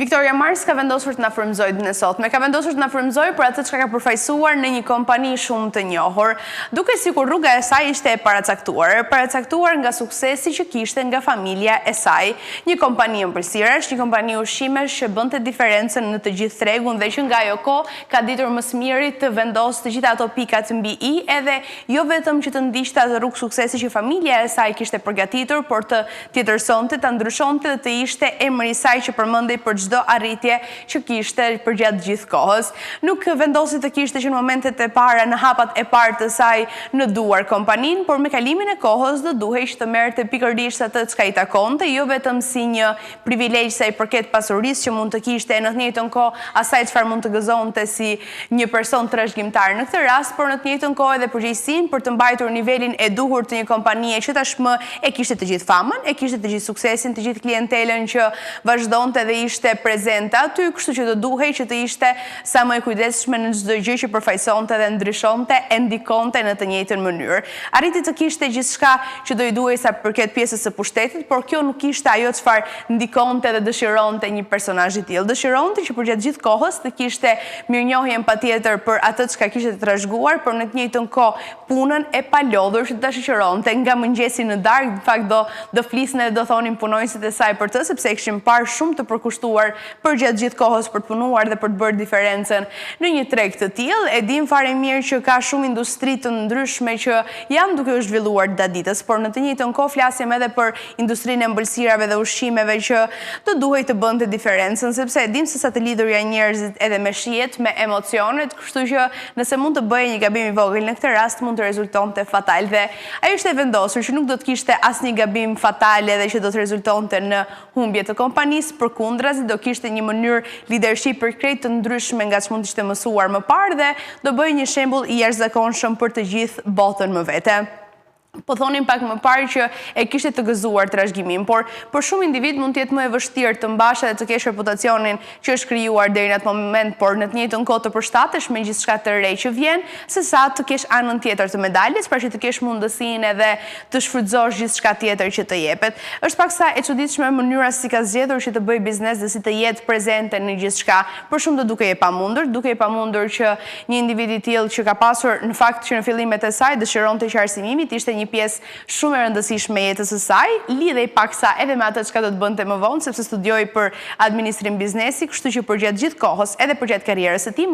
Victoria Mars ka vendosur të na frymëzojë ditën e sotme. Ka vendosur të na frymëzojë për atë çka ka përfaqësuar në një kompani shumë të njohur, duke sikur rruga e saj ishte e paracaktuar nga suksesi që kishte nga familja e saj. Një kompani ëmbëlsirash, një kompani ushqimesh që bënte diferencën në të gjithë tregun dhe që nga ajo kohë ka ditur më së miri të vendosë të gjitha ato pikat mbi i, edhe jo vetëm që të ndiqte atë rrugë suksesi që familja e saj kishte përgatitur, por të tjetërsonte, ta ndryshonte dhe të ishte emri i saj që përmendej për çdo arritje që kishte përgjatë gjithë kohës. Nuk vendosi të kishte që në momentet e para, në hapat e parë të saj në duar kompaninë, por me kalimin e kohës do duhej që të merrte pikërisht atë çka i takonte, jo vetëm si një privilegj sa i përket pasurisë që mund të kishte, në të njëjtën kohë asaj çfarë mund të gëzonte si një person trashëgimtar në këtë rast, por në të njëjtën kohë edhe përgjegjësinë për të mbajtur nivelin e duhur të një kompanie që tashmë e kishte të gjithë famën, e kishte të gjithë suksesin, të gjithë klientelën që vazhdonte dhe ishte prezente aty, kështu që do duhej që të ishte sa më e kujdesshme në çdo gjë që përfaqësonte dhe ndryshonte e ndikonte në të njëjtën mënyrë. Arriti të kishte gjithçka që do i duhej sa përket pjesës së pushtetit, por kjo nuk ishte ajo çfarë ndikonte dhe dëshironte një personazh i tillë. Dëshironte që përgjatë gjithë kohës të kishte mirënjohjen patjetër për atë çka kishte të trashëguar, por në të njëjtën kohë punën e palodhur që ta shoqëronte nga mëngjesi në darkë. Në fakt do flisnin dhe do thonin punonjësit e saj për të, sepse kishim parë shumë të përkushtuar përgjatë gjithë kohës për të punuar dhe për të bërë diferencën në një treg të tillë. E dim fare mirë që ka shumë industri të ndryshme që janë duke u zhvilluar datës, por në të njëjtën kohë flasim edhe për industrinë e ëmbëlsirave dhe ushqimeve që do duhej të bënte diferencën, sepse e dim se sa të lidhur janë njerëzit edhe me shijet, me emocionet, kështu që nëse mund të bëjë një gabim i vogël në këtë rast mund të rezultonte fatal, dhe ajo ishte vendosur që nuk do të kishte asnjë gabim fatal edhe që do të rezultonte në humbje të kompanisë, përkundrazi do kishte një mënyrë leadership për krejt të ndryshme nga që mund të ishte mësuar më parë dhe do bëjë një shembull i jashtëzakonshëm për të gjithë botën më vete. Po thonim pak më parë që e kishte të gëzuar trashëgimin, por për shumë individ mund të jetë më e vështirë të mbash dhe të kesh reputacionin që është krijuar deri në atë moment, por në të njëjtën kohë të përshtatesh me gjithçka të re që vjen, sesa të kesh anën tjetër të medaljes, pra që të kesh mundësinë edhe të shfrytëzosh gjithçka tjetër që të jepet. Është paksa e çuditshme mënyra si ka zgjedhur që të bëjë biznes dhe si të jetë prezente në gjithçka. Për shumë do duke e pamundur që një individ i tillë që ka pasur në fakt që në fillimet e saj dëshironte që arsimimi të ishte një pjesë shumë e rëndësishme e jetës së saj, lidhej paksa edhe me atë çka do të bënte më vonë, sepse studioi për administrim biznesi, kështu që përgjatë gjithë kohës, edhe përgjatë karrierës së tij,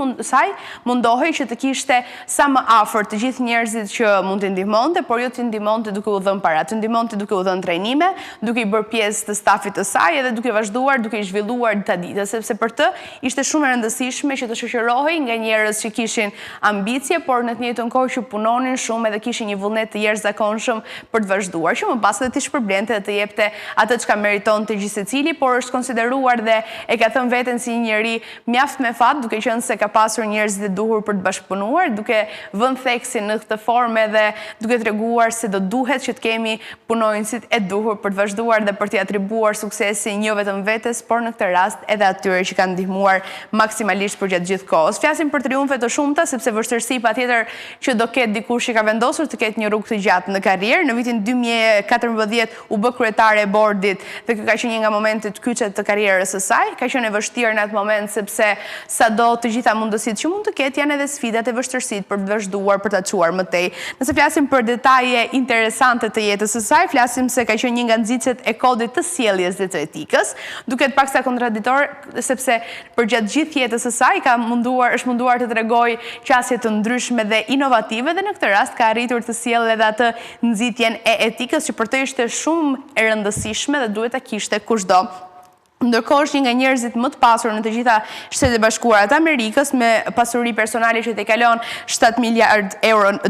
mundohej që të kishte sa më afër të gjithë njerëzit që mund t'i ndihmonte, por jo t'i ndihmonte duke u dhënë para, t'i ndihmonte duke u dhënë trajnime, duke i bërë pjesë të stafit të saj edhe duke vazhduar, duke i zhvilluar ditës, sepse për të ishte shumë e rëndësishme që të shoqërohej nga njerëz që kishin ambicie, por në të njëjtën kohë që punonin shumë edhe kishin një vullnet të jashtëzakonshëm për të vazhduar, që më pas edhe t'i shpërblente dhe të jepte atë çka meriton të gjithë secili, por është konsideruar dhe e ka thënë veten si një njeri mjaft me fat, duke qenë se ka pasur njerëzit e duhur për të bashkëpunuar, duke vënë theksin në këtë formë dhe duke treguar se do duhet që të kemi punonjësit e duhur për të vazhduar dhe për t'i atribuar suksesin jo vetëm vetes, por në këtë rast edhe atyre që kanë ndihmuar maksimalisht përgjatë gjithë kohës. Flasim për triumfe të shumta, sepse vështirësi patjetër që do ketë dikush që ka vendosur të ketë një rrugë të gjatë në karrierë. Në vitin 2014 u bë kryetare e bordit dhe kjo ka qenë një nga momentet kyçe të karrierës së saj. Ka qenë e vështirë në atë moment sepse sado të gjitha mundësitë që mund të ketë janë edhe sfidat e vështirësitë për të vazhduar, për ta çuar më tej. Nëse flasim për detaje interesante të jetës së saj, flasim se ka qenë një nga nxitset e kodit të sjelljes dhe të etikës, duket paksa kontradiktor sepse përgjatë gjithë jetës së saj është munduar të tregojë qasje të ndryshme dhe inovative dhe në këtë rast ka arritur të sjellë edhe atë nxitjen e etikës që për të ishte shumë e rëndësishme dhe duhet ta kishte kushdo. Ndërkohë është një nga njerëzit më të pasur në të gjitha Shtetet e Bashkuara të Amerikës, me pasuri personale që i kalon 7 miliard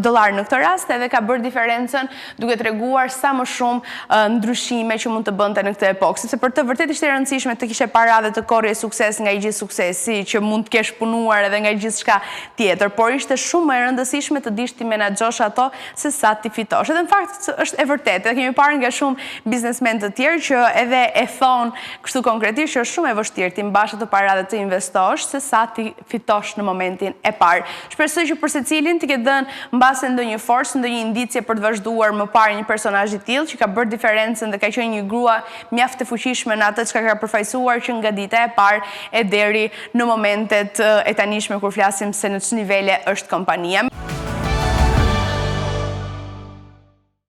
dollar në këtë rast, edhe ka bërë diferencën duke treguar sa më shumë ndryshime që mund të bënte në këtë epokë, sepse për të vërtet ishte e rëndësishme të kishe para dhe të korrje sukses nga i gjithë suksesi që mund të kesh punuar edhe nga gjithçka tjetër, por ishte shumë e rëndësishme të dish ti menaxhosh ato se sa ti fitosh. Edhe në fakt është e vërtetë, kemi parë nga shumë biznesmen të tjerë që edhe e thon kështu konkretisht që është shumë e vështirë ti mbash ato para dhe të investosh se sa ti fitosh në momentin e parë. Shpresoj që për secilin ti ke dhënë mbase ndonjë forcë, ndonjë indicje për të vazhduar më parë një personazh i tillë që ka bërë diferencën dhe ka qenë një grua mjaft e fuqishme në atë çka ka përfaqësuar që nga dita e parë e deri në momentet e tanishme kur flasim se në ç'nivele është kompania.